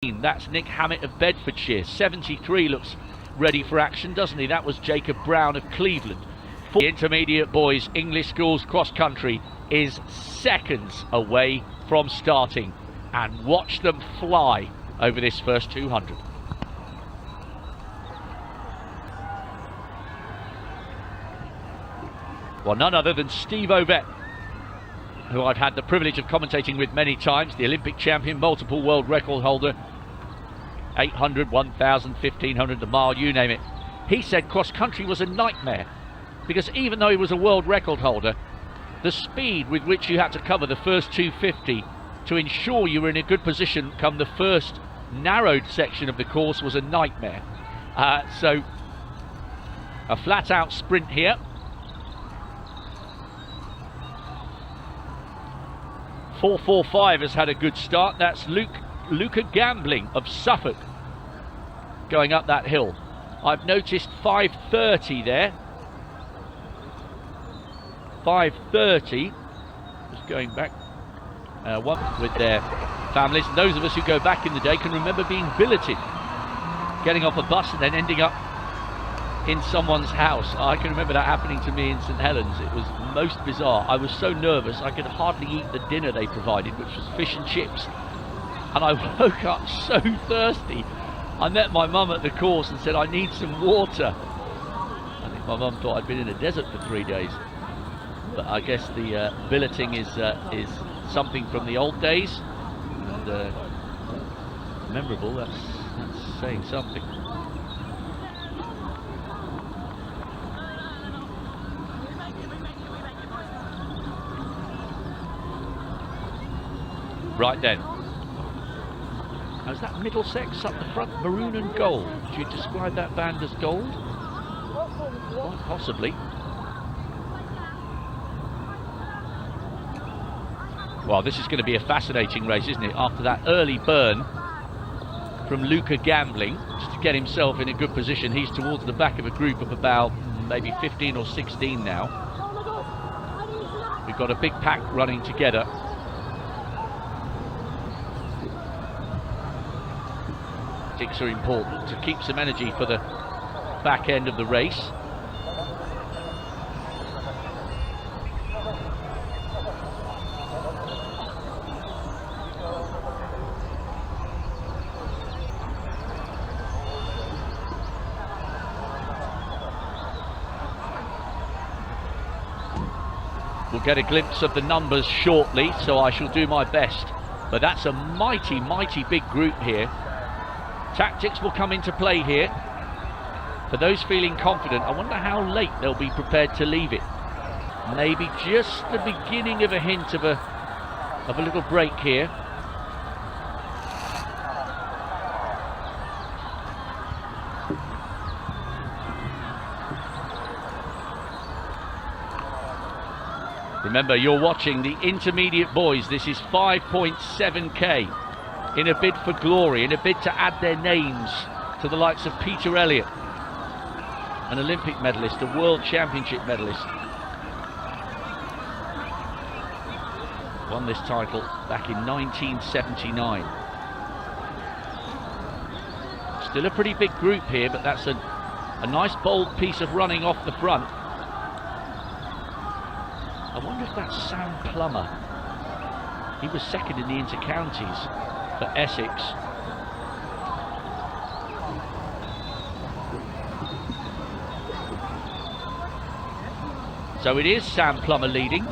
That's Nick Hammett of Bedfordshire. 73 looks ready for action, doesn't he? That was Jacob Brown of Cleveland. For the intermediate boys, English schools cross country is seconds away from starting. And watch them fly over this first 200. Well, none other than Steve Ovett, who I've had the privilege of commentating with many times, the Olympic champion, multiple world record holder, 800, 1,000, 1,500 a mile, you name it. He said cross country was a nightmare because even though he was a world record holder, the speed with which you had to cover the first 250 to ensure you were in a good position come the first narrowed section of the course was a nightmare. So a flat out sprint here. .445 has had a good start. That's Luca Gambling of Suffolk going up that hill. I've noticed 5:30 there. 5:30 just going back one with their families. And those of us who go back in the day can remember being billeted, getting off a bus and then ending up in someone's house. I can remember that happening to me in St Helens. It was most bizarre. I was so nervous I could hardly eat the dinner they provided, which was fish and chips, and I woke up so thirsty. I met my mum at the course and said, I need some water. I think my mum thought I'd been in a desert for 3 days, but I guess the billeting is something from the old days, and memorable. That's saying something. Right then, how's that Middlesex up the front, maroon and gold? Do you describe that band as gold? Quite possibly. Well, this is going to be a fascinating race, isn't it? After that early burn from Luca Gambling, just to get himself in a good position. He's towards the back of a group of about maybe 15 or 16 now. We've got a big pack running together. Are important to keep some energy for the back end of the race. We'll get a glimpse of the numbers shortly, so I shall do my best, but that's a mighty big group here. Tactics will come into play here. For those feeling confident, I wonder how late they'll be prepared to leave it. Maybe just the beginning of a hint of a little break here. Remember, you're watching the intermediate boys. This is 5.7k. in a bid for glory, in a bid to add their names to the likes of Peter Elliott, an Olympic medalist, a World Championship medalist. Won this title back in 1979. Still a pretty big group here, but that's a nice bold piece of running off the front. I wonder if that's Sam Plummer. He was second in the inter-counties for Essex. So it is Sam Plummer leading,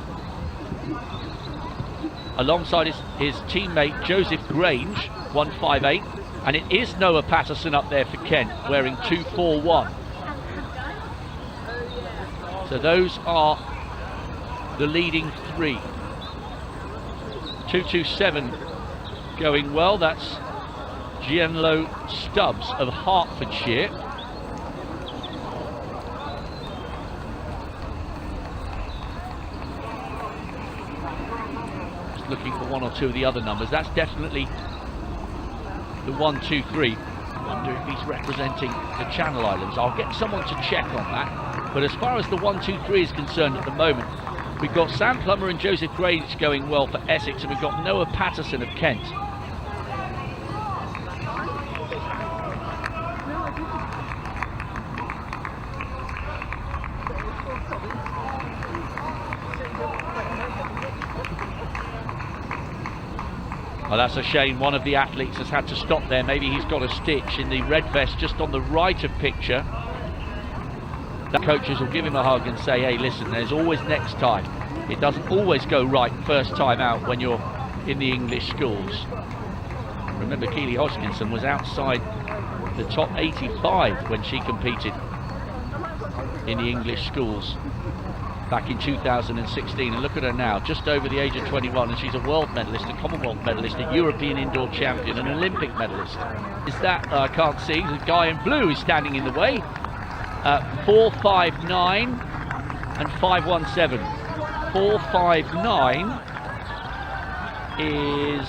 alongside his teammate Joseph Grange, 158, and it is Noah Patterson up there for Kent, wearing 241. So those are the leading three. 227 going well. That's Gianlo Stubbs of Hertfordshire. Just looking for one or two of the other numbers. That's definitely the 1, 2, 3. I wonder if he's representing the Channel Islands. I'll get someone to check on that. But as far as the 1, 2, 3 is concerned at the moment, we've got Sam Plummer and Joseph Grange going well for Essex, and we've got Noah Patterson of Kent. Well, that's a shame. One of the athletes has had to stop there. Maybe he's got a stitch in the red vest just on the right of picture. The coaches will give him a hug and say, hey, listen, there's always next time. It doesn't always go right first time out when you're in the English schools. Remember, Keely Hodgkinson was outside the top 85 when she competed in the English schools back in 2016, and look at her now, just over the age of 21, and she's a world medalist, a Commonwealth medalist, a European indoor champion, an Olympic medalist. Is that, I can't see, the guy in blue is standing in the way. 4.59 and 5.17. 4.59 is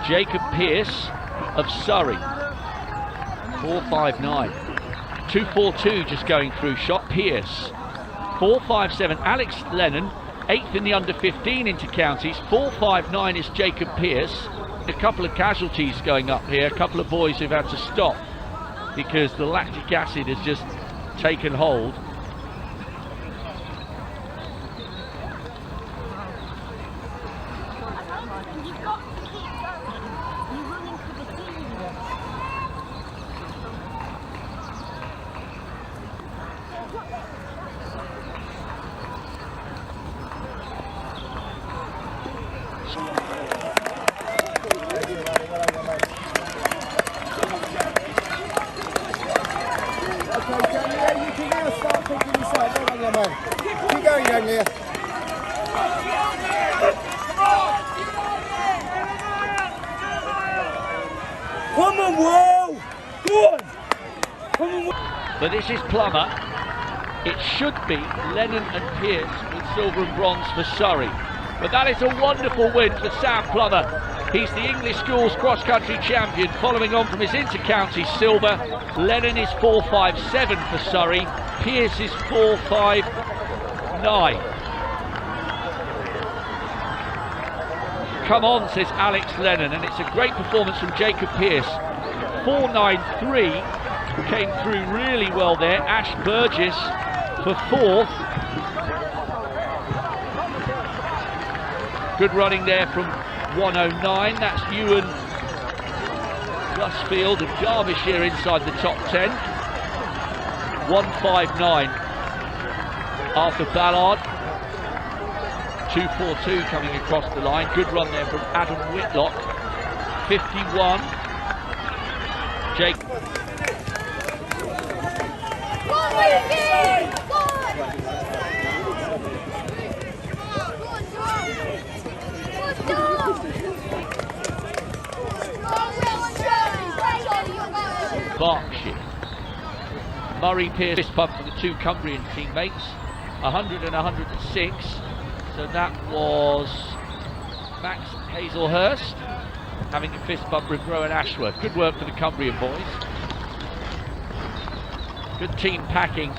Jacob Pearce of Surrey. 4.59. 2.42 just going through shot. Pearce. 4.57 Alex Lennon, 8th in the under 15 inter-counties. 4.59 is Jacob Pearce. A couple of casualties going up here, a couple of boys who've had to stop because the lactic acid has just taken hold. Keep going, young man. Come on, Will! Good! Come on, But this is Plummer. It should be Lennon and Pearce with silver and bronze for Surrey. But that is a wonderful win for Sam Plummer. He's the English schools cross-country champion, following on from his inter-county silver. Lennon is 4.57 for Surrey. Pearce is 4.59. Come on, says Alex Lennon, and it's a great performance from Jacob Pearce. 4.93 came through really well there. Ash Burgess for 4th. Good running there from 109. That's Ewan Rusfield of Derbyshire inside the top 10. 1.59 Arthur Ballard. 2.42 coming across the line. Good run there from Adam Whitlock. 51. Jake. Berkshire. Murray Pearce fist bump for the two Cumbrian teammates. 100 and 106. So that was Max Hazelhurst having a fist bump with Rowan Ashworth. Good work for the Cumbrian boys. Good team packing